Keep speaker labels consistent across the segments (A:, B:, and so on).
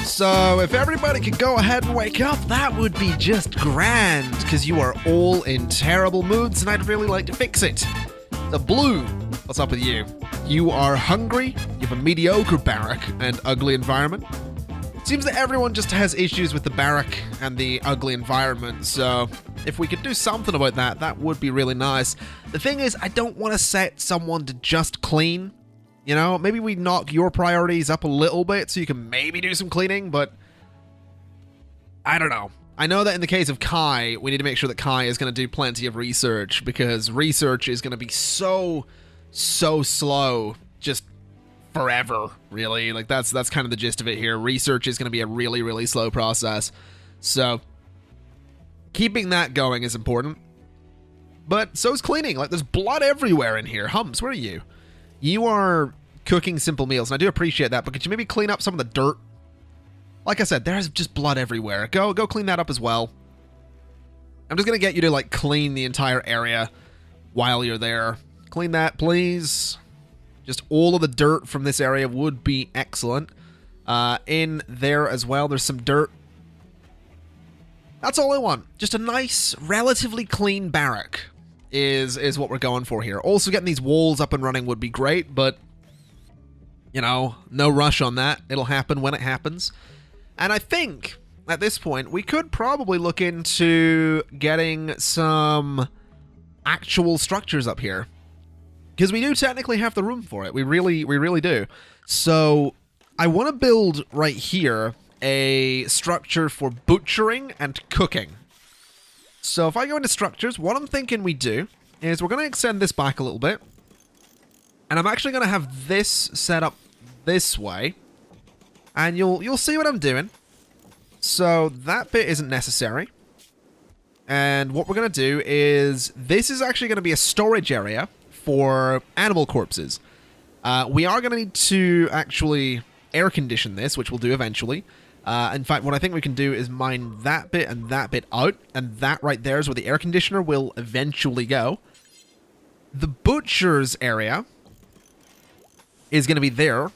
A: So if everybody could go ahead and wake up, that would be just grand, because you are all in terrible moods and I'd really like to fix it. The Blue, what's up with you? You are hungry, you have a mediocre barrack and ugly environment. It seems that everyone just has issues with the barrack and the ugly environment, so if we could do something about that, that would be really nice. The thing is, I don't want to set someone to just clean. You know, maybe we knock your priorities up a little bit so you can maybe do some cleaning, but I don't know. I know that in the case of Kai, we need to make sure that Kai is going to do plenty of research, because research is going to be so slow, just forever, really. Like, that's kind of the gist of it here. Research is going to be a really slow process. So, keeping that going is important. But so is cleaning. Like, there's blood everywhere in here. Humps, where are you? You are cooking simple meals, and I do appreciate that, but could you maybe clean up some of the dirt? Like I said, there's just blood everywhere. Go clean that up as well. I'm just going to get you to, like, clean the entire area while you're there. Clean that, please. Just all of the dirt from this area would be excellent. In there as well, there's some dirt. That's all I want. Just a nice, relatively clean barrack is what we're going for here. Also, getting these walls up and running would be great, but, you know, no rush on that. It'll happen when it happens. And I think, at this point, we could probably look into getting some actual structures up here. Because we do technically have the room for it. We really do. So, I want to build right here a structure for butchering and cooking. So if I go into structures, what I'm thinking we do is we're going to extend this back a little bit. And I'm actually going to have this set up this way. And you'll see what I'm doing. So that bit isn't necessary. And what we're going to do is, this is actually going to be a storage area for animal corpses. We are going to need to actually air condition this, which we'll do eventually. In fact, what I think we can do is mine that bit and that bit out, and that right there is where the air conditioner will eventually go. The butcher's area is going to be there,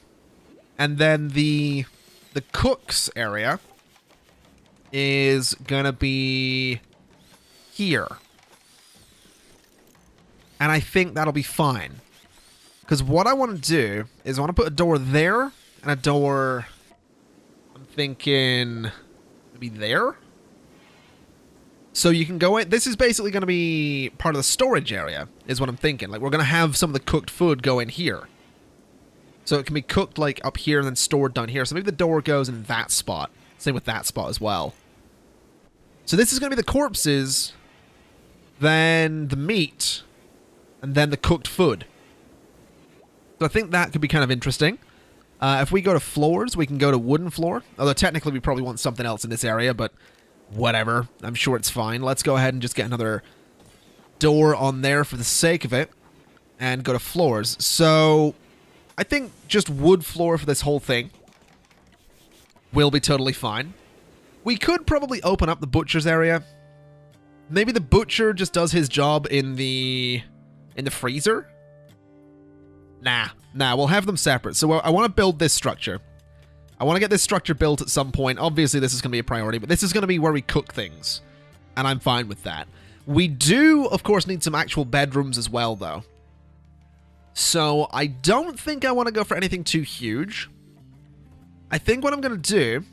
A: and then the cook's area is going to be here. And I think that'll be fine. Because what I want to do is I want to put a door there and a door, I'm thinking, maybe there? So you can go in. This is basically going to be part of the storage area, is what I'm thinking. Like, we're going to have some of the cooked food go in here. So it can be cooked, like, up here and then stored down here. So maybe the door goes in that spot. Same with that spot as well. So this is going to be the corpses, then the meat, and then the cooked food. So I think that could be kind of interesting. If we go to floors, we can go to wooden floor. Although technically we probably want something else in this area, but whatever. I'm sure it's fine. Let's go ahead and just get another door on there for the sake of it. And go to floors. So I think just wood floor for this whole thing will be totally fine. We could probably open up the butcher's area. Maybe the butcher just does his job in the freezer? Nah, we'll have them separate. So I want to build this structure. I want to get this structure built at some point. Obviously, this is going to be a priority, but this is going to be where we cook things. And I'm fine with that. We do, of course, need some actual bedrooms as well, though. So I don't think I want to go for anything too huge. I think what I'm going to do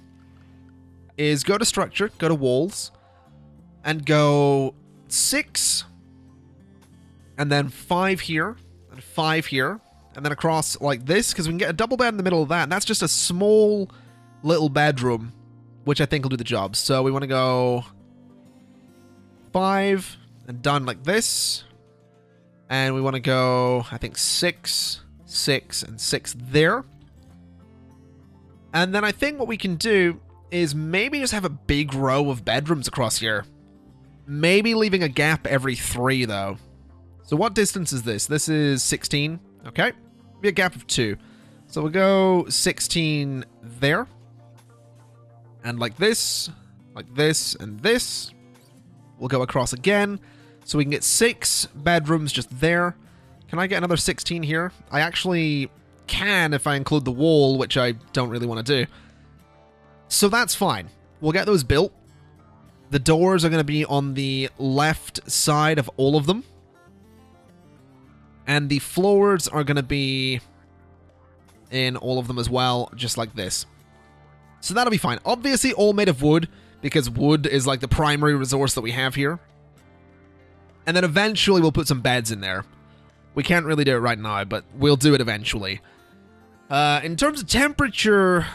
A: is go to structure, go to walls, and go 6, and then 5 here, and 5 here, and then across like this, because we can get a double bed in the middle of that, and that's just a small little bedroom, which I think will do the job. So we want to go 5, and done like this, and we want to go, I think, 6, 6, and 6 there. And then I think what we can do is maybe just have a big row of bedrooms across here. Maybe leaving a gap every 3, though. So what distance is this? This is 16. Okay. Be a gap of 2. So we'll go 16 there. And like this, and this. We'll go across again. So we can get 6 bedrooms just there. Can I get another 16 here? I actually can if I include the wall, which I don't really want to do. So that's fine. We'll get those built. The doors are going to be on the left side of all of them. And the floors are going to be in all of them as well, just like this. So that'll be fine. Obviously all made of wood, because wood is like the primary resource that we have here. And then eventually we'll put some beds in there. We can't really do it right now, but we'll do it eventually. In terms of temperature,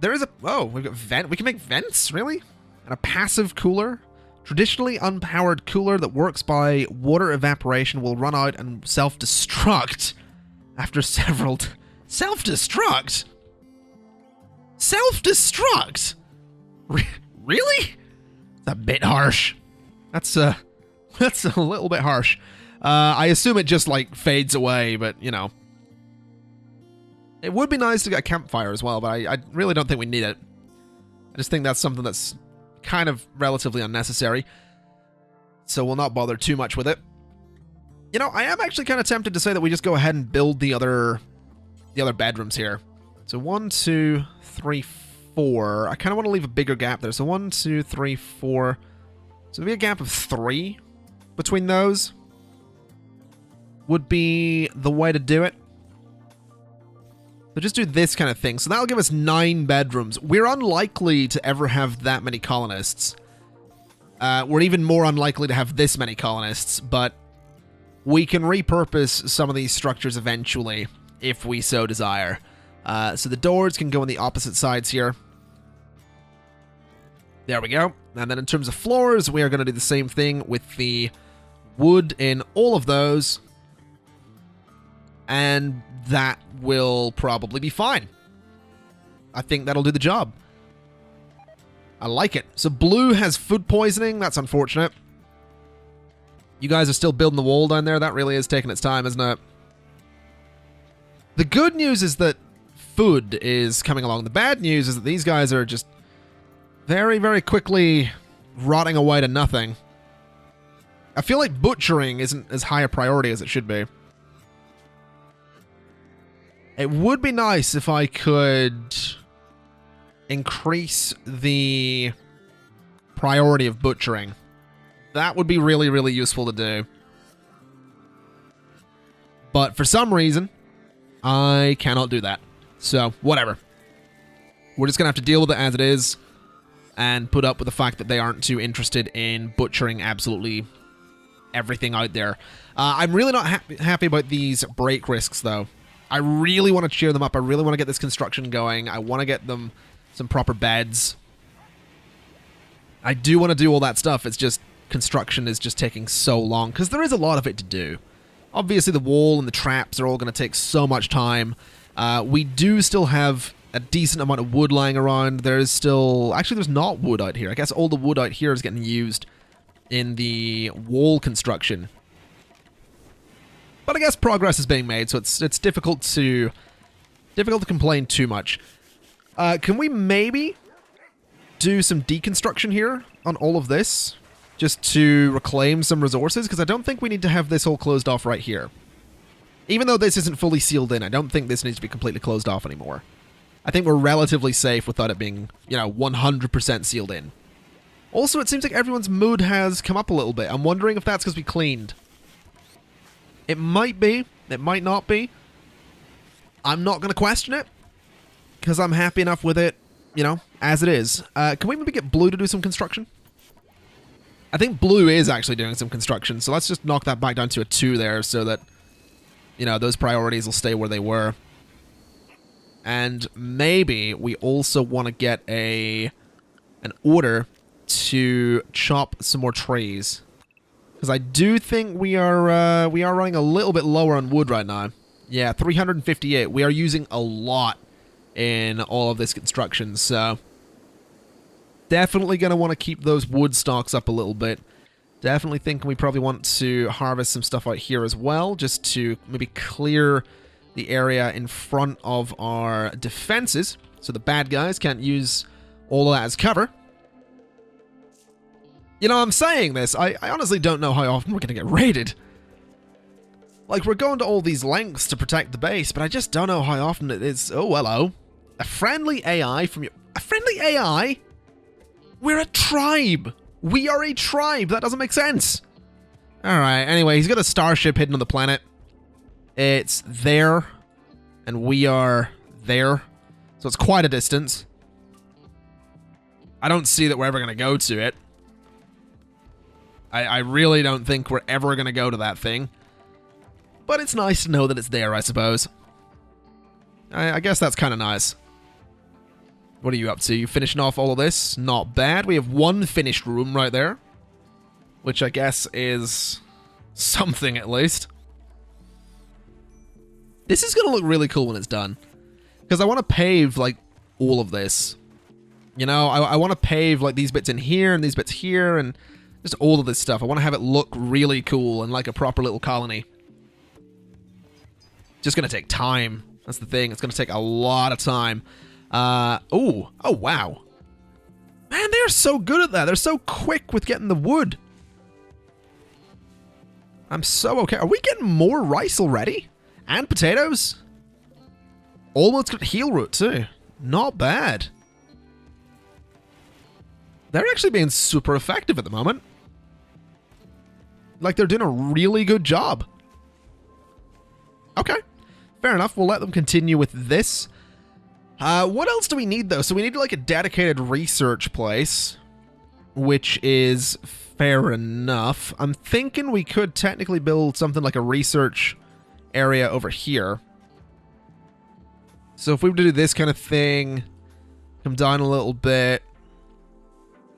A: there is a... Oh, we've got vent. We can make vents, really? And a passive cooler. Traditionally unpowered cooler that works by water evaporation will run out and self-destruct after several... Self-destruct? Self-destruct? Really? That's a bit harsh. That's a little bit harsh. I assume it just, like, fades away, but, you know. It would be nice to get a campfire as well, but I really don't think we need it. I just think that's something that's kind of relatively unnecessary. So we'll not bother too much with it. You know, I am actually kind of tempted to say that we just go ahead and build the other bedrooms here. So 1, 2, 3, 4. I kind of want to leave a bigger gap there. So 1, 2, 3, 4. So maybe a gap of 3 between those would be the way to do it. So just do this kind of thing. So that'll give us 9 bedrooms. We're unlikely to ever have that many colonists. We're even more unlikely to have this many colonists, but we can repurpose some of these structures eventually if we so desire. So the doors can go on the opposite sides here. There we go. And then in terms of floors, we are going to do the same thing with the wood in all of those. And that will probably be fine. I think that'll do the job. I like it. So blue has food poisoning. That's unfortunate. You guys are still building the wall down there. That really is taking its time, isn't it? The good news is that food is coming along. The bad news is that these guys are just very, very quickly rotting away to nothing. I feel like butchering isn't as high a priority as it should be. It would be nice if I could increase the priority of butchering. That would be really, really useful to do. But for some reason, I cannot do that. So, whatever. We're just going to have to deal with it as it is and put up with the fact that they aren't too interested in butchering absolutely everything out there. I'm really not happy about these break risks, though. I really want to cheer them up. I really want to get this construction going. I want to get them some proper beds. I do want to do all that stuff. It's just construction is just taking so long because there is a lot of it to do. Obviously, the wall and the traps are all going to take so much time. We do still have a decent amount of wood lying around. There's still... Actually, there's not wood out here. I guess all the wood out here is getting used in the wall construction. But I guess progress is being made, so it's difficult to complain too much. Can we maybe do some deconstruction here on all of this, just to reclaim some resources? Because I don't think we need to have this all closed off right here. Even though this isn't fully sealed in, I don't think this needs to be completely closed off anymore. I think we're relatively safe without it being, you know, 100% sealed in. Also, it seems like everyone's mood has come up a little bit. I'm wondering if that's because we cleaned. It might be. It might not be. I'm not going to question it, because I'm happy enough with it, you know, as it is. Can we maybe get blue to do some construction? I think blue is actually doing some construction, so let's just knock that back down to a 2 there so that, you know, those priorities will stay where they were. And maybe we also want to get an order to chop some more trees. Because I do think we are running a little bit lower on wood right now. Yeah, 358. We are using a lot in all of this construction, so definitely going to want to keep those wood stocks up a little bit. Definitely think we probably want to harvest some stuff out here as well, just to maybe clear the area in front of our defenses, so the bad guys can't use all of that as cover. You know, I'm saying this, I honestly don't know how often we're going to get raided. Like, we're going to all these lengths to protect the base, but I just don't know how often it is. Oh, hello. A friendly AI from your... A friendly AI? We're a tribe. We are a tribe. That doesn't make sense. All right. Anyway, he's got a starship hidden on the planet. It's there, and we are there. So it's quite a distance. I don't see that we're ever going to go to it. I really don't think we're ever going to go to that thing. But it's nice to know that it's there, I suppose. I guess that's kind of nice. What are you up to? You finishing off all of this? Not bad. We have one finished room right there. Which I guess is something at least. This is going to look really cool when it's done. Because I want to pave, like, all of this. You know, I want to pave, like, these bits in here and these bits here and just all of this stuff. I want to have it look really cool and like a proper little colony. Just going to take time. That's the thing. It's going to take a lot of time. Oh, wow. Man, they're so good at that. They're so quick with getting the wood. I'm so okay. Are we getting more rice already? And potatoes? Almost got heel root too. Not bad. They're actually being super effective at the moment. Like, they're doing a really good job. Okay. Fair enough. We'll let them continue with this. What else do we need, though? So we need, like, a dedicated research place, which is fair enough. I'm thinking we could technically build something like a research area over here. So if we were to do this kind of thing, come down a little bit,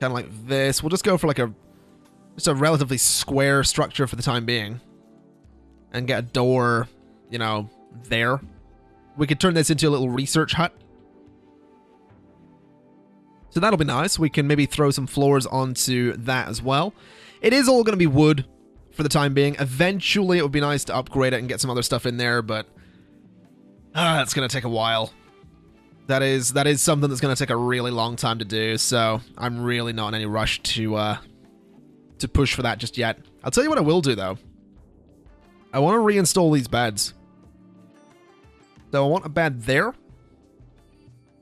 A: kind of like this, we'll just go for like just a relatively square structure for the time being. And get a door, you know, there. We could turn this into a little research hut. So that'll be nice. We can maybe throw some floors onto that as well. It is all going to be wood for the time being. Eventually, it would be nice to upgrade it and get some other stuff in there, but it's going to take a while. That is something that's going to take a really long time to do, so I'm really not in any rush to push for that just yet. I'll tell you what I will do, though. I want to reinstall these beds. So I want a bed there.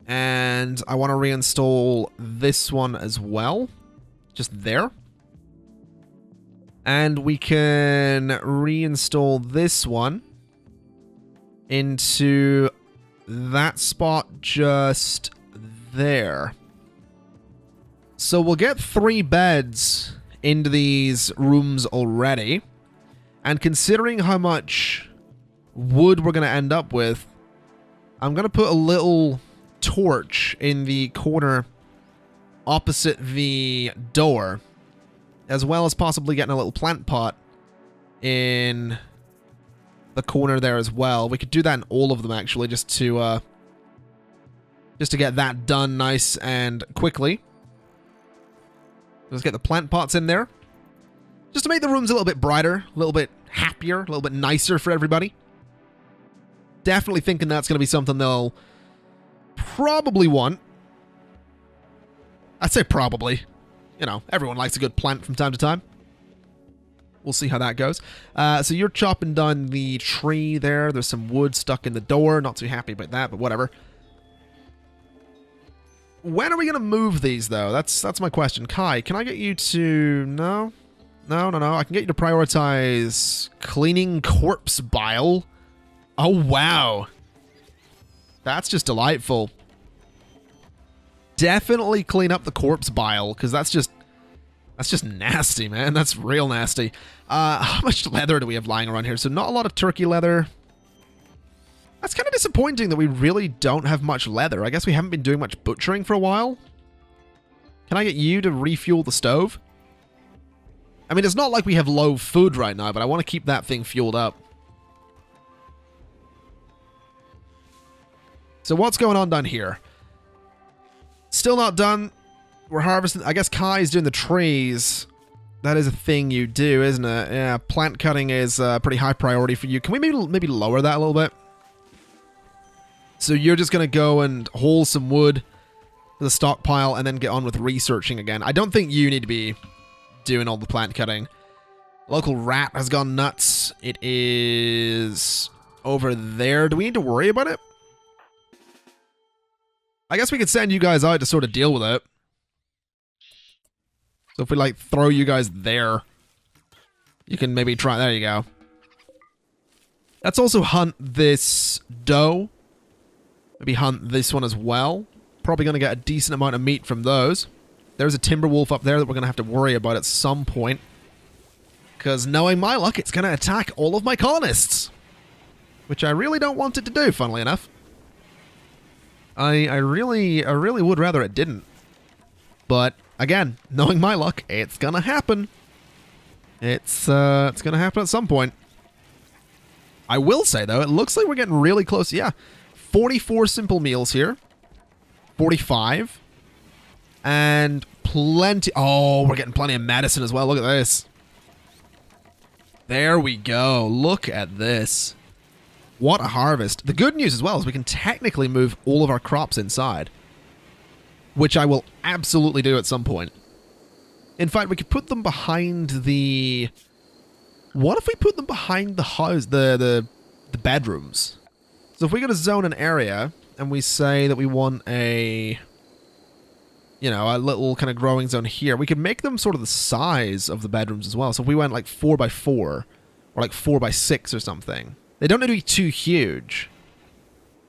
A: And I want to reinstall this one as well. Just there. And we can reinstall this one into that spot just there. So we'll get 3 beds into these rooms already. And considering how much wood we're going to end up with, I'm going to put a little torch in the corner opposite the door, as well as possibly getting a little plant pot in the corner there as well. We could do that in all of them, actually, just to get that done nice and quickly. Let's get the plant pots in there, just to make the rooms a little bit brighter, a little bit happier, a little bit nicer for everybody. Definitely thinking that's going to be something they'll probably want. I'd say probably. You know, everyone likes a good plant from time to time. We'll see how that goes. So you're chopping down the tree there. There's some wood stuck in the door. Not too happy about that, but whatever. When are we going to move these, though? That's my question. Kai, can I get you to... No. I can get you to prioritize cleaning corpse bile. Oh, wow. That's just delightful. Definitely clean up the corpse bile, because that's just nasty, man. That's real nasty. How much leather do we have lying around here? So not a lot of turkey leather. That's kind of disappointing that we really don't have much leather. I guess we haven't been doing much butchering for a while. Can I get you to refuel the stove? I mean, it's not like we have low food right now, but I want to keep that thing fueled up. So what's going on down here? Still not done. We're harvesting. I guess Kai's doing the trees. That is a thing you do, isn't it? Yeah, plant cutting is a pretty high priority for you. Can we maybe lower that a little bit? So you're just going to go and haul some wood to the stockpile and then get on with researching again. I don't think you need to be doing all the plant cutting. Local rat has gone nuts. It is over there. Do we need to worry about it? I guess we could send you guys out to sort of deal with it. So if we, like, throw you guys there, you can maybe try... There you go. Let's also hunt this doe. Maybe hunt this one as well. Probably going to get a decent amount of meat from those. There's a timber wolf up there that we're going to have to worry about at some point. Because knowing my luck, it's going to attack all of my colonists. Which I really don't want it to do, funnily enough. I really would rather it didn't. But, again, knowing my luck, it's going to happen. It's going to happen at some point. I will say, though, it looks like we're getting really close. Yeah, 44 simple meals here. 45. And plenty... Oh, we're getting plenty of medicine as well. Look at this. There we go. Look at this. What a harvest. The good news as well is we can technically move all of our crops inside. Which I will absolutely do at some point. In fact, we could put them behind the... What if we put them behind the house, the bedrooms? So if we go to zone an area, and we say that we want a... You know, a little kind of growing zone here, we could make them sort of the size of the bedrooms as well. So if we went like 4x4, or like 4x6 or something. They don't need to be too huge.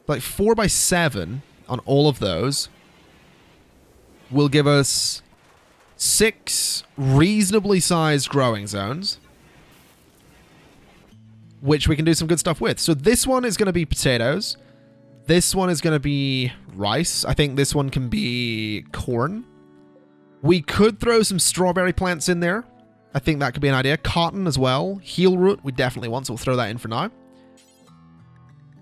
A: Like 4x7 on all of those will give us 6 reasonably sized growing zones, which we can do some good stuff with. So this one is going to be potatoes. This one is going to be rice. I think this one can be corn. We could throw some strawberry plants in there. I think that could be an idea. Cotton as well. Heel root we definitely want, so we'll throw that in for now.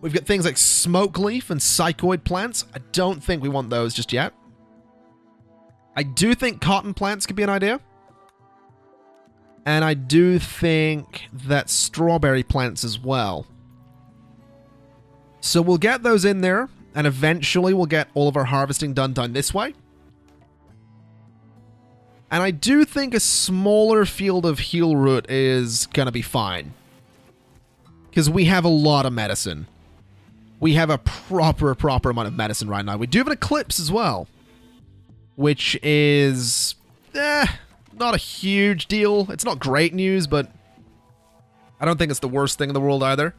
A: We've got things like smoke leaf and psychoid plants. I don't think we want those just yet. I do think cotton plants could be an idea. And I do think that strawberry plants as well. So we'll get those in there, and eventually we'll get all of our harvesting done this way. And I do think a smaller field of heel root is going to be fine. Because we have a lot of medicine. We have a proper amount of medicine right now. We do have an eclipse as well. Which is... not a huge deal. It's not great news, but I don't think it's the worst thing in the world either.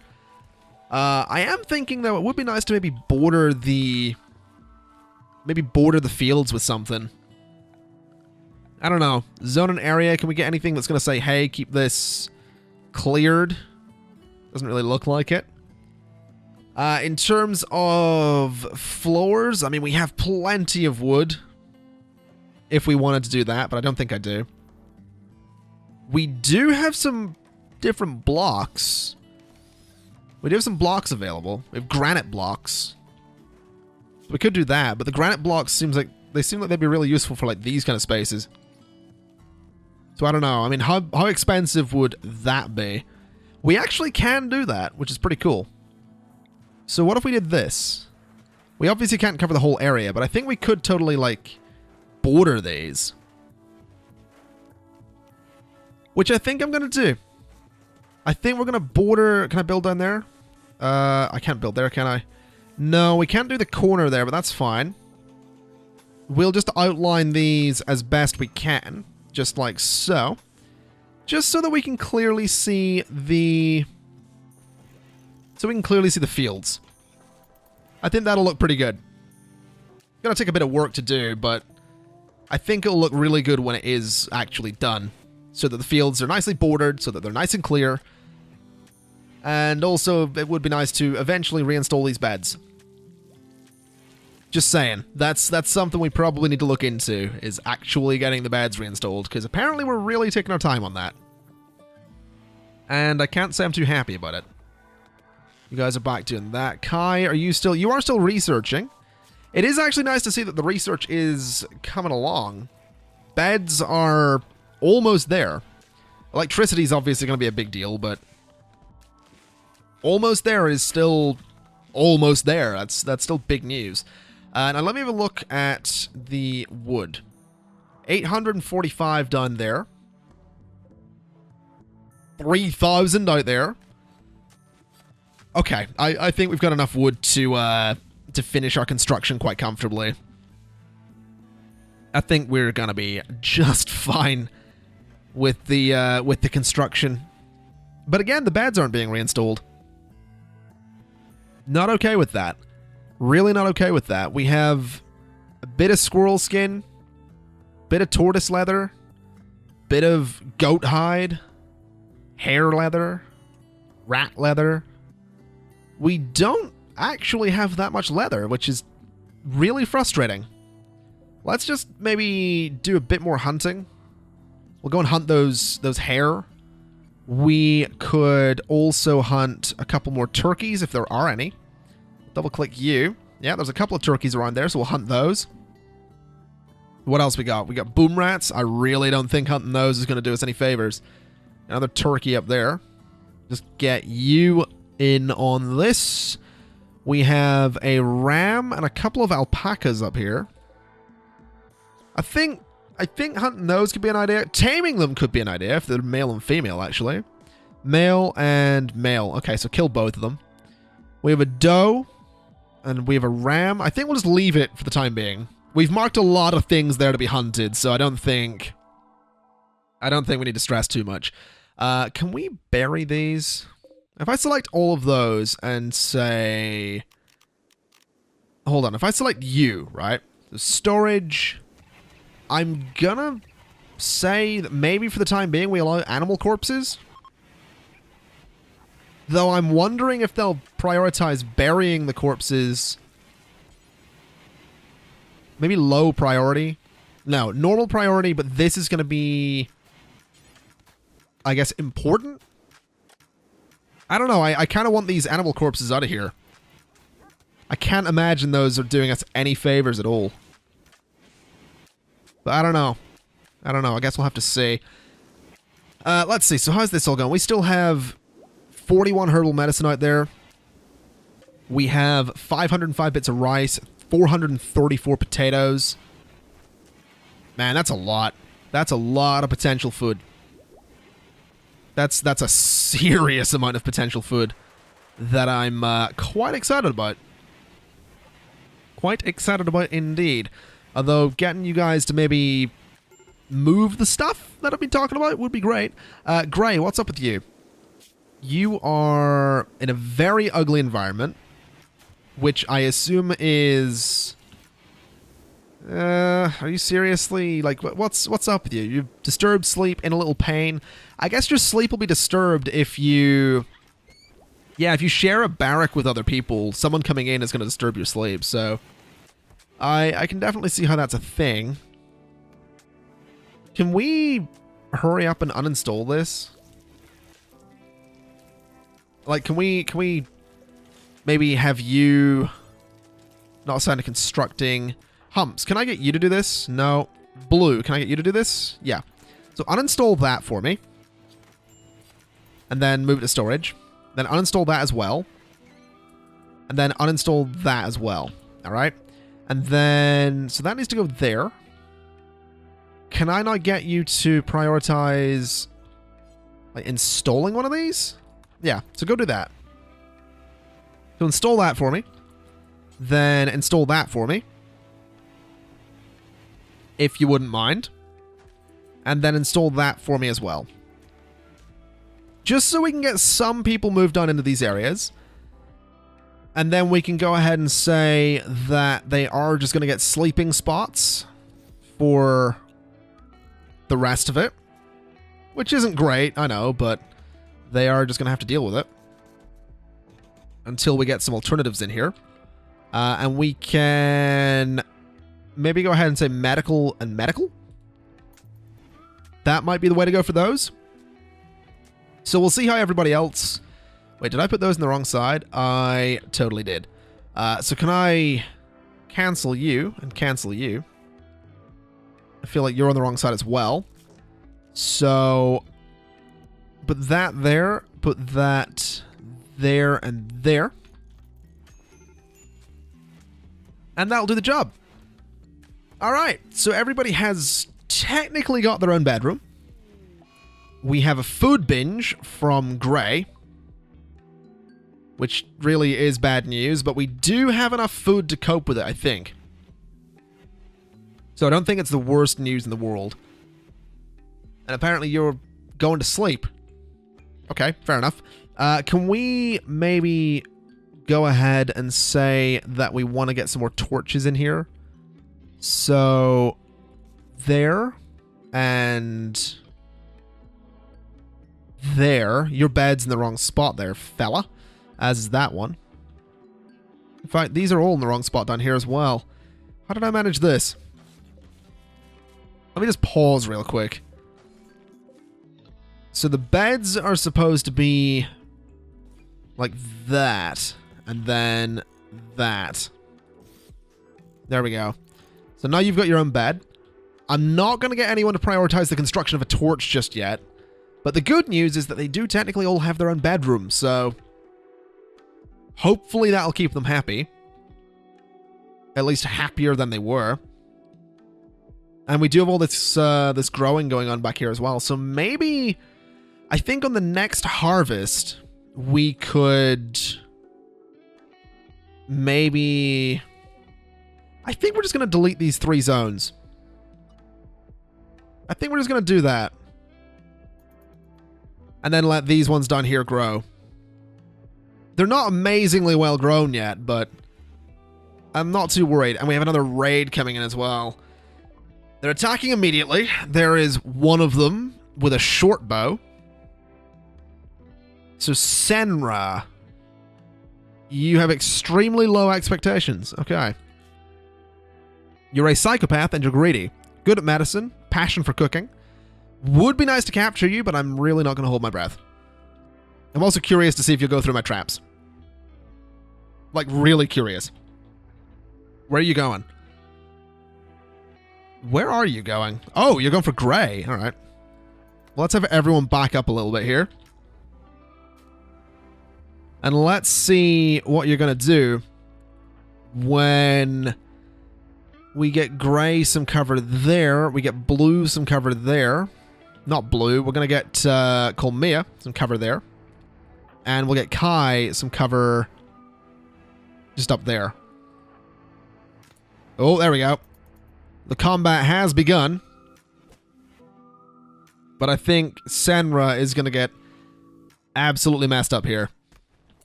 A: I am thinking, though, it would be nice to maybe border the fields with something. I don't know. Zone an area. Can we get anything that's going to say, hey, keep this cleared? Doesn't really look like it. In terms of floors, I mean, we have plenty of wood. If we wanted to do that, but I don't think I do. We do have some different blocks. We do have some blocks available. We have granite blocks. So we could do that, but the granite blocks seem like they'd be really useful for like these kind of spaces. So I don't know. I mean, how expensive would that be? We actually can do that, which is pretty cool. So what if we did this? We obviously can't cover the whole area, but I think we could totally like border these. Which I think I'm going to do. I think we're going to border... Can I build down there? I can't build there, can I? No, we can't do the corner there, but that's fine. We'll just outline these as best we can. Just like so. Just so that we can clearly see the... So we can clearly see the fields. I think that'll look pretty good. Gonna take a bit of work to do, but I think it'll look really good when it is actually done. So that the fields are nicely bordered, so that they're nice and clear. And also, it would be nice to eventually reinstall these beds. Just saying. That's something we probably need to look into, is actually getting the beds reinstalled, because apparently we're really taking our time on that. And I can't say I'm too happy about it. You guys are back doing that. Kai, you are still researching. It is actually nice to see that the research is coming along. Beds are almost there. Electricity is obviously going to be a big deal, but almost there is still almost there. That's still big news. Now let me have a look at the wood. 845 done there. 3,000 out there. Okay, I think we've got enough wood to to finish our construction quite comfortably. I think we're gonna be just fine with the construction. But again, the beds aren't being reinstalled. Not okay with that. Really not okay with that. We have a bit of squirrel skin, bit of tortoise leather, bit of goat hide, hare leather, rat leather. We don't actually have that much leather, which is really frustrating. Let's just maybe do a bit more hunting. We'll go and hunt those hare. We could also hunt a couple more turkeys if there are any. Double click you. Yeah, there's a couple of turkeys around there, so we'll hunt those. What else we got? We got boom rats. I really don't think hunting those is going to do us any favors. Another turkey up there. Just get you in on this. We have a ram and a couple of alpacas up here. I think hunting those could be an idea. Taming them could be an idea if they're male and female, actually. Male and male. Okay, so kill both of them. We have a doe and we have a ram. I think we'll just leave it for the time being. We've marked a lot of things there to be hunted, so I don't think we need to stress too much. Can we bury these? If I select all of those and say... Hold on. If I select you, right? The storage... I'm gonna say that maybe for the time being we allow animal corpses. Though I'm wondering if they'll prioritize burying the corpses. Maybe low priority. No, normal priority, but this is gonna be... I guess important? I don't know, I kind of want these animal corpses out of here. I can't imagine those are doing us any favors at all. But I don't know. I guess we'll have to see. Let's see. So how's this all going? We still have 41 herbal medicine out there. We have 505 bits of rice, 434 potatoes. Man, that's a lot. That's a lot of potential food. That's a serious amount of potential food that I'm quite excited about. Quite excited about indeed. Although getting you guys to maybe move the stuff that I've been talking about would be great. Gray, what's up with you? You are in a very ugly environment, which I assume is... are you seriously... Like, what's up with you? You've disturbed sleep, in a little pain. I guess your sleep will be disturbed if you... Yeah, if you share a barrack with other people, someone coming in is going to disturb your sleep, so... I can definitely see how that's a thing. Can we hurry up and uninstall this? Like, can we maybe have you not assign to constructing? Humps, can I get you to do this? No. Blue, can I get you to do this? Yeah. So uninstall that for me. And then move it to storage. Then uninstall that as well. And then uninstall that as well. Alright? And then, so that needs to go there. Can I not get you to prioritize like installing one of these? Yeah, so go do that. So install that for me. Then install that for me. If you wouldn't mind. And then install that for me as well. Just so we can get some people moved on into these areas. And then we can go ahead and say that they are just going to get sleeping spots for the rest of it. Which isn't great, I know, but they are just going to have to deal with it. Until we get some alternatives in here. And we can maybe go ahead and say medical and medical. That might be the way to go for those. So we'll see how everybody else... Wait, did I put those in the wrong side? I totally did. So can I cancel you and cancel you? I feel like you're on the wrong side as well. So put that there, put that there and there. And that'll do the job. Alright, so everybody has technically got their own bedroom. We have a food binge from Gray. which really is bad news, but we do have enough food to cope with it, I think. So I don't think it's the worst news in the world. And apparently you're going to sleep. Okay, fair enough. Can we maybe go ahead and say that we want to get some more torches in here? So, there, and there. Your bed's in the wrong spot there, fella. As is that one. In fact, these are all in the wrong spot down here as well. How did I manage this? Let me just pause real quick. So the beds are supposed to be like that, and then that. There we go. So now you've got your own bed. I'm not going to get anyone to prioritize the construction of a torch just yet, but the good news is that they do technically all have their own bedrooms, so hopefully that'll keep them happy. At least happier than they were. And we do have all this this growing going on back here as well. So maybe, I think on the next harvest, we could maybe, I think we're just going to delete these 3 zones. I think we're just going to do that. And then let these ones down here grow. They're not amazingly well grown yet, but I'm not too worried. And we have another raid coming in as well. They're attacking immediately. There is one of them with a short bow. So Senra, you have extremely low expectations. Okay. You're a psychopath and you're greedy. Good at medicine. Passion for cooking. Would be nice to capture you, but I'm really not going to hold my breath. I'm also curious to see if you'll go through my traps. Like, really curious. Where are you going? Where are you going? Oh, you're going for gray. All right. Well, let's have everyone back up a little bit here. And let's see what you're going to do when we get gray some cover there. We get blue some cover there. Not blue. We're going to get Colmea some cover there. And we'll get Kai some cover just up there. Oh, there we go. The combat has begun. But I think Senra is going to get absolutely messed up here.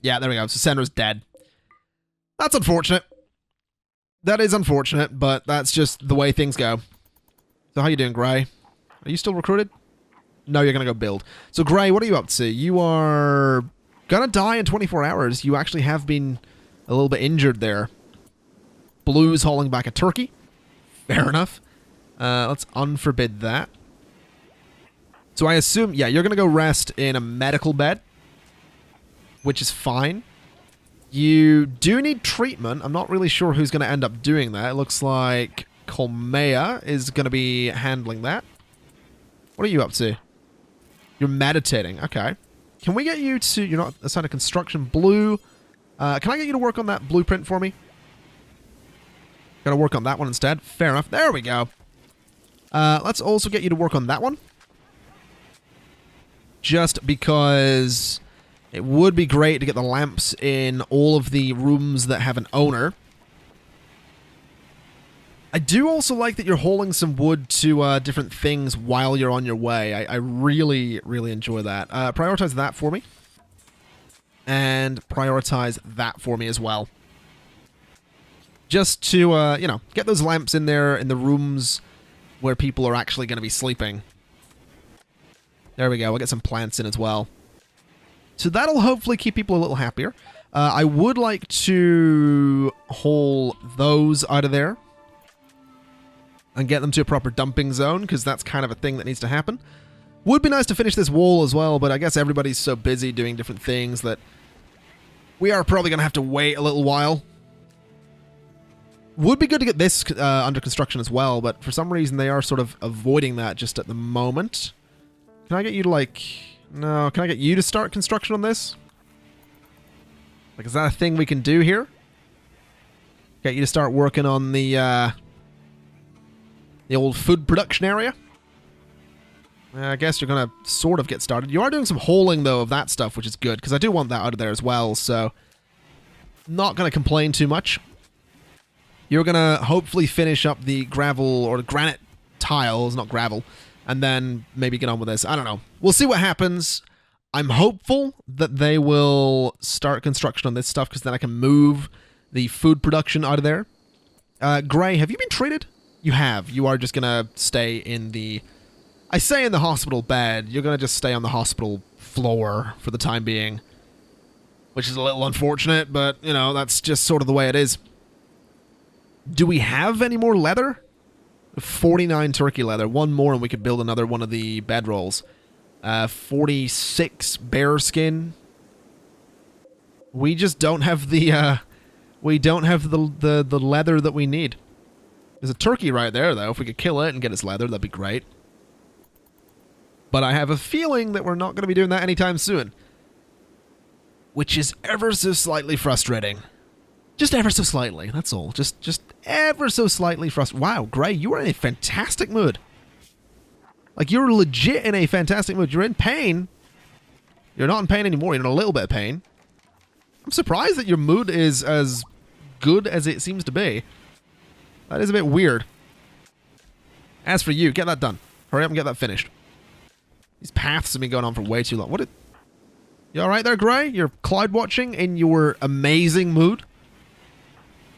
A: Yeah, there we go. So Senra's dead. That's unfortunate. That is unfortunate, but that's just the way things go. So how you doing, Gray? Are you still recruited? No, you're going to go build. So Gray, what are you up to? You are going to die in 24 hours. You actually have been a little bit injured there. Blue's hauling back a turkey. Fair enough. Let's unforbid that. So I assume, yeah, you're going to go rest in a medical bed, which is fine. You do need treatment. I'm not really sure who's going to end up doing that. It looks like Colmea is going to be handling that. What are you up to? You're meditating. Okay. Can we get you to... You're not assigned to construction. Blue. Can I get you to work on that blueprint for me? Gotta work on that one instead. Fair enough. There we go. Let's also get you to work on that one. Just because it would be great to get the lamps in all of the rooms that have an owner. I do also like that you're hauling some wood to different things while you're on your way. I really, really enjoy that. Prioritize that for me. And prioritize that for me as well. Just to, you know, get those lamps in there in the rooms where people are actually going to be sleeping. There we go. We'll get some plants in as well. So that'll hopefully keep people a little happier. I would like to haul those out of there and get them to a proper dumping zone, because that's kind of a thing that needs to happen. Would be nice to finish this wall as well, but I guess everybody's so busy doing different things that we are probably going to have to wait a little while. Would be good to get this under construction as well, but for some reason they are sort of avoiding that just at the moment. Can I get you to, like... No, can I get you to start construction on this? Like, is that a thing we can do here? Get you to start working on the old food production area? I guess you're going to sort of get started. You are doing some hauling, though, of that stuff, which is good, because I do want that out of there as well, so not going to complain too much. You're going to hopefully finish up the gravel or the granite tiles, not gravel, and then maybe get on with this. I don't know. We'll see what happens. I'm hopeful that they will start construction on this stuff, because then I can move the food production out of there. Gray, have you been treated? You have. You are just going to stay in the... I say in the hospital bed. You're going to just stay on the hospital floor for the time being. Which is a little unfortunate, but, you know, that's just sort of the way it is. Do we have any more leather? 49 turkey leather. One more and we could build another one of the bedrolls. 46 bear skin. We just don't have the, we don't have the leather that we need. There's a turkey right there, though. If we could kill it and get its leather, that'd be great. But I have a feeling that we're not going to be doing that anytime soon. Which is ever so slightly frustrating. Just ever so slightly, that's all. Just ever so slightly frustrating. Wow, Gray, you are in a fantastic mood. Like, you're legit in a fantastic mood. You're in pain. You're not in pain anymore. You're in a little bit of pain. I'm surprised that your mood is as good as it seems to be. That is a bit weird. As for you, get that done. Hurry up and get that finished. These paths have been going on for way too long. You alright there, Gray? You're cloud watching in your amazing mood?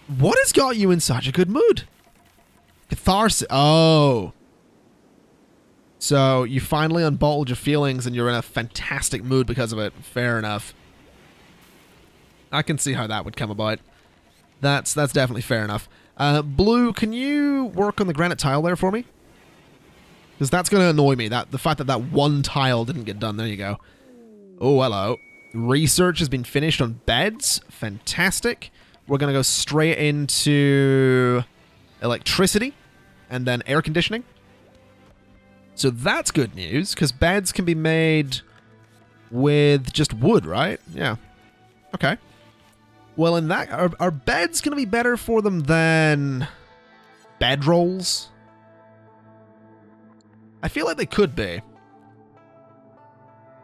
A: What has got you in such a good mood? Catharsis. Oh. So, you finally unbottled your feelings and you're in a fantastic mood because of it. Fair enough. I can see how that would come about. That's definitely fair enough. Blue, can you work on the granite tile there for me? Because that's going to annoy me. The fact that one tile didn't get done. There you go. Oh, hello. Research has been finished on beds. Fantastic. We're going to go straight into electricity and then air conditioning. So that's good news, because beds can be made with just wood, right? Yeah. Okay. Well, in that, are beds going to be better for them than bedrolls? I feel like they could be.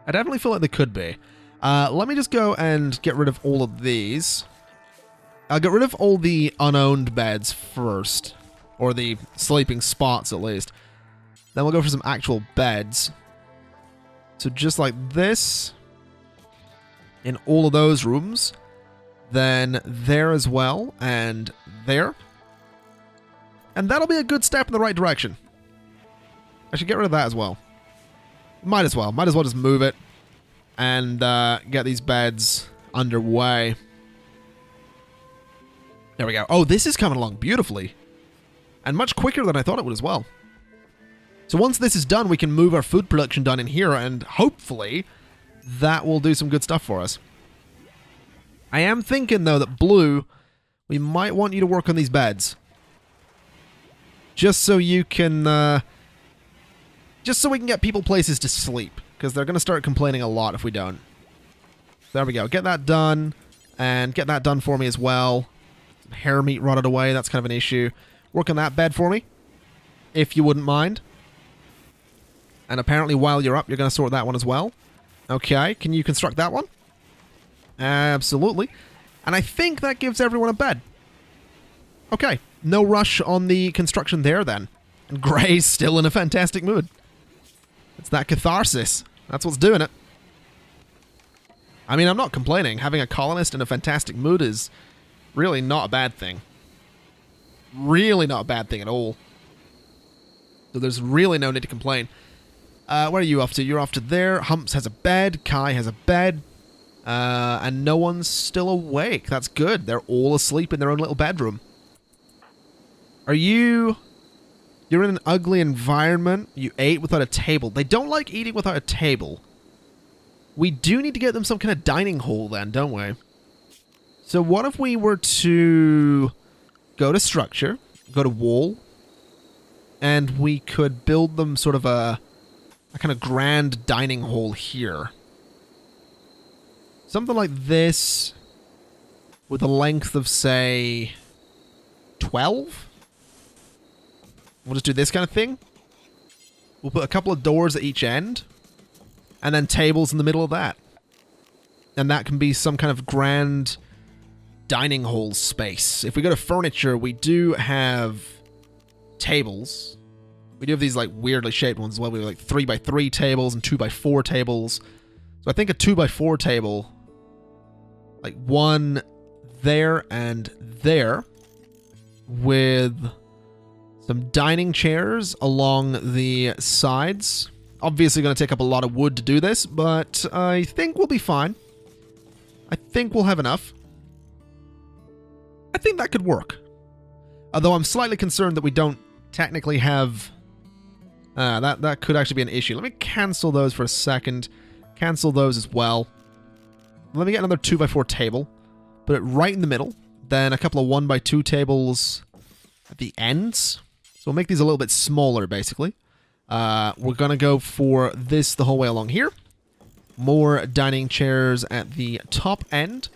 A: I definitely feel like they could be. Let me just go and get rid of all of these. I'll get rid of all the unowned beds first. Or the sleeping spots, at least. Then we'll go for some actual beds. So just like this. In all of those rooms. Then there as well. And there. And that'll be a good step in the right direction. I should get rid of that as well. Might as well. Might as well just move it. And get these beds underway. There we go. Oh, this is coming along beautifully. And much quicker than I thought it would as well. So once this is done, we can move our food production down in here. And hopefully, that will do some good stuff for us. I am thinking, though, that Blue, we might want you to work on these beds. Just so you can... just so we can get people places to sleep. Because they're going to start complaining a lot if we don't. There we go. Get that done. And get that done for me as well. Some hair meat rotted away. That's kind of an issue. Work on that bed for me. If you wouldn't mind. And apparently while you're up, you're going to sort that one as well. Okay. Can you construct that one? Absolutely. And I think that gives everyone a bed. Okay. No rush on the construction there then. And Gray's still in a fantastic mood. It's that catharsis. That's what's doing it. I mean, I'm not complaining. Having a colonist in a fantastic mood is really not a bad thing. Really not a bad thing at all. So there's really no need to complain. Where are you off to? You're off to there. Humps has a bed. Kai has a bed. And no one's still awake. That's good. They're all asleep in their own little bedroom. Are you... You're in an ugly environment. You ate without a table. They don't like eating without a table. We do need to get them some kind of dining hall then, don't we? So what if we were to go to structure, go to wall, and we could build them sort of a kind of grand dining hall here. Something like this with a length of, say, 12? We'll just do this kind of thing. We'll put a couple of doors at each end, and then tables in the middle of that. And that can be some kind of grand dining hall space. If we go to furniture, we do have tables. We do have these like weirdly shaped ones as well. We have like 3x3 tables and 2x4 tables. So I think a 2x4 table, like one there and there, with some dining chairs along the sides. Obviously going to take up a lot of wood to do this, but I think we'll be fine. I think we'll have enough. I think that could work. Although I'm slightly concerned that we don't technically have... that could actually be an issue. Let me cancel those for a second. Cancel those as well. Let me get another 2x4 table. Put it right in the middle. Then a couple of 1x2 tables at the ends. So we'll make these a little bit smaller, basically. We're going to go for this the whole way along here. More dining chairs at the top end.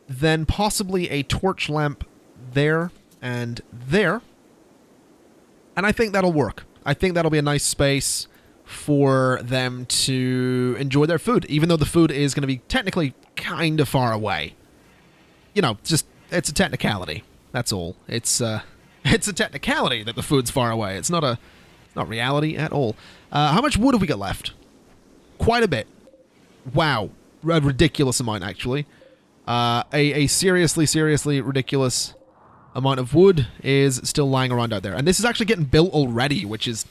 A: Then possibly a torch lamp there and there. And I think that'll work. I think that'll be a nice space for them to enjoy their food, even though the food is going to be technically kind of far away. You know, just, it's a technicality. That's all. It's a technicality that the food's far away. It's not reality at all. How much wood have we got left? Quite a bit. Wow. A ridiculous amount, actually. A seriously ridiculous amount of wood is still lying around out there. And this is actually getting built already, which is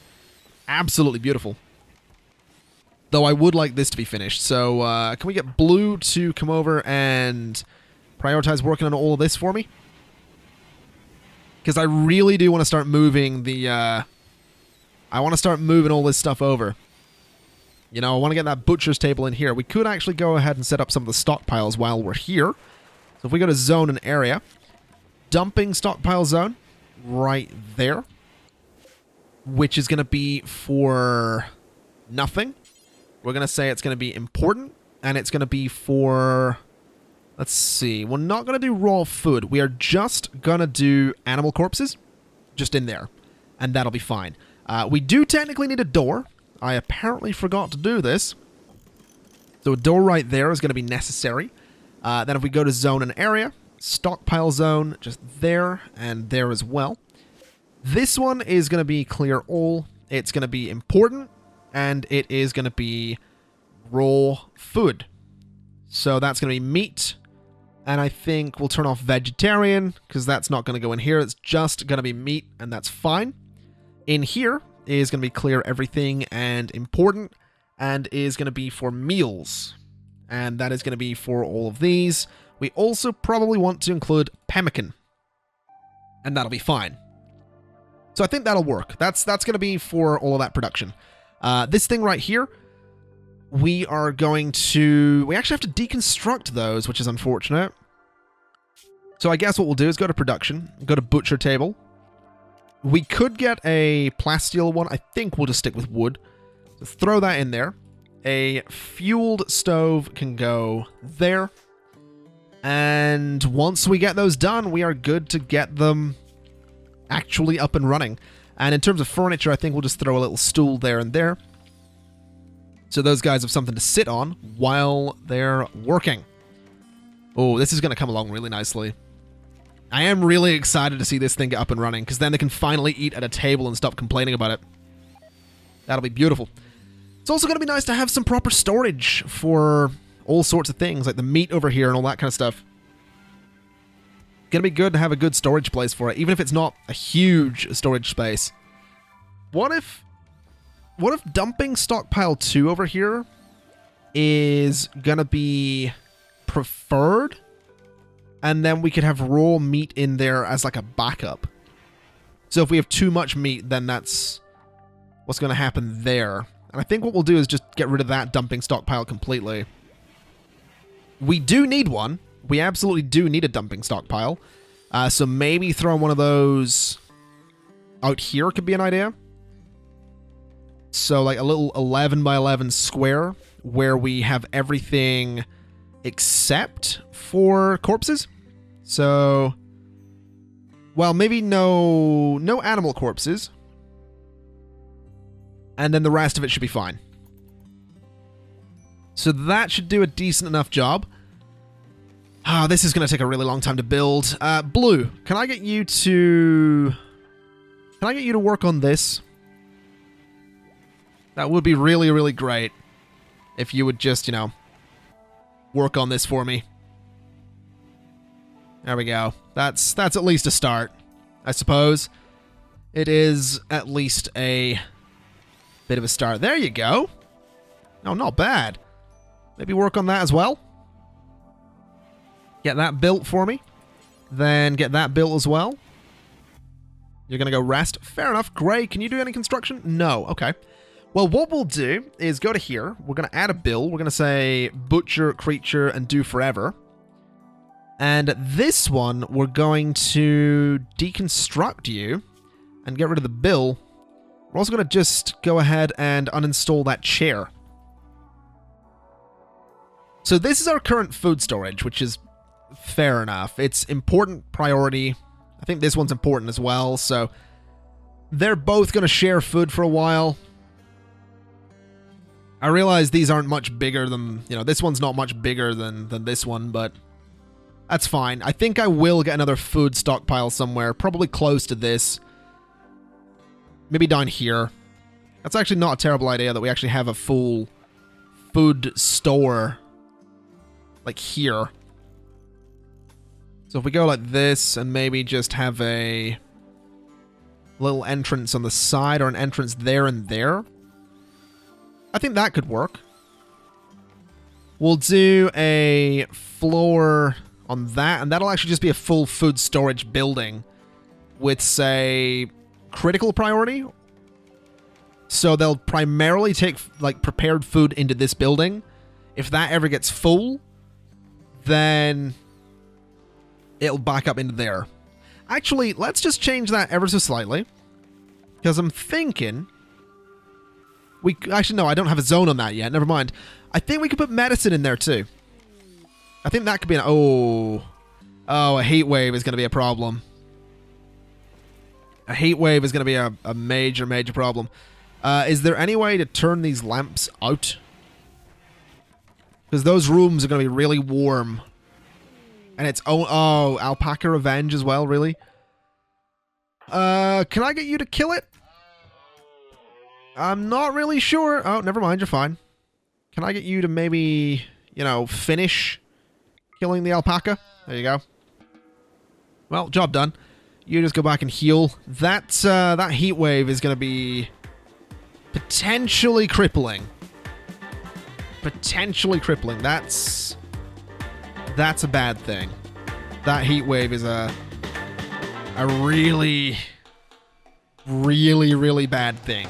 A: absolutely beautiful. Though I would like this to be finished. So, can we get Blue to come over and prioritize working on all of this for me? Because I really do want to start moving the... I want to start moving all this stuff over. You know, I want to get that butcher's table in here. We could actually go ahead and set up some of the stockpiles while we're here. So if we go to zone and area, dumping stockpile zone right there, which is going to be for nothing. We're going to say it's going to be important, and it's going to be for... Let's see. We're not going to do raw food. We are just going to do animal corpses just in there, and that'll be fine. We do technically need a door. I apparently forgot to do this. So a door right there is going to be necessary. Then if we go to zone and area, stockpile zone just there and there as well. This one is going to be clear all. It's going to be important, and it is going to be raw food. So that's going to be meat. And I think we'll turn off vegetarian, because that's not going to go in here. It's just going to be meat, and that's fine. In here is going to be clear everything and important, and is going to be for meals. And that is going to be for all of these. We also probably want to include pemmican, and that'll be fine. So I think that'll work. That's going to be for all of that production. This thing right here, we are going to... We actually have to deconstruct those, which is unfortunate. So I guess what we'll do is go to production, go to butcher table. We could get a plasteel one. I think we'll just stick with wood. So throw that in there. A fueled stove can go there. And once we get those done, we are good to get them actually up and running. And in terms of furniture, I think we'll just throw a little stool there and there. So those guys have something to sit on while they're working. Oh, this is going to come along really nicely. I am really excited to see this thing get up and running, because then they can finally eat at a table and stop complaining about it. That'll be beautiful. It's also going to be nice to have some proper storage for all sorts of things, like the meat over here and all that kind of stuff. Going to be good to have a good storage place for it, even if it's not a huge storage space. What if dumping stockpile 2 over here is going to be preferred? And then we could have raw meat in there as like a backup. So if we have too much meat, then that's what's going to happen there. And I think what we'll do is just get rid of that dumping stockpile completely. We do need one. We absolutely do need a dumping stockpile. So maybe throwing one of those out here could be an idea. So like a little 11 by 11 square where we have everything except for corpses. So, well, maybe no animal corpses. and then the rest of it should be fine. So that should do a decent enough job. Ah, this is going to take a really long time to build. Blue, can I get you to work on this? That would be really, really great if you would just, work on this for me. There we go. That's at least a start, I suppose. It is at least a bit of a start. There you go. No, not bad. Maybe work on that as well. Get that built for me. Then get that built as well. You're going to go rest. Fair enough. Gray, can you do any construction? No. Okay. Well, what we'll do is go to here. We're going to add a bill. We're going to say butcher, creature, and do forever. And this one, we're going to deconstruct you and get rid of the bill. We're also going to just go ahead and uninstall that chair. So this is our current food storage, which is fair enough. It's important priority. I think this one's important as well, so they're both going to share food for a while. I realize these aren't much bigger than, this one's not much bigger than this one, but that's fine. I think I will get another food stockpile somewhere, probably close to this. Maybe down here. That's actually not a terrible idea that we actually have a full food store, like here. So if we go like this and maybe just have a little entrance on the side or an entrance there and there, I think that could work. We'll do a floor on that, and that'll actually just be a full food storage building with, say, critical priority. So they'll primarily take, like, prepared food into this building. If that ever gets full, then it'll back up into there. Actually, let's just change that ever so slightly. Because I'm thinking... Actually, no, I don't have a zone on that yet. Never mind. I think we could put medicine in there, too. I think that could be an... Oh, a heat wave is going to be a problem. A heat wave is going to be a major, major problem. Is there any way to turn these lamps out? Because those rooms are going to be really warm. And it's... Oh, alpaca revenge as well, really? Can I get you to kill it? I'm not really sure. Oh, never mind, you're fine. Can I get you to maybe, finish killing the alpaca? There you go. Well, job done. You just go back and heal. That heat wave is going to be potentially crippling. Potentially crippling. That's a bad thing. That heat wave is a really, really, really bad thing.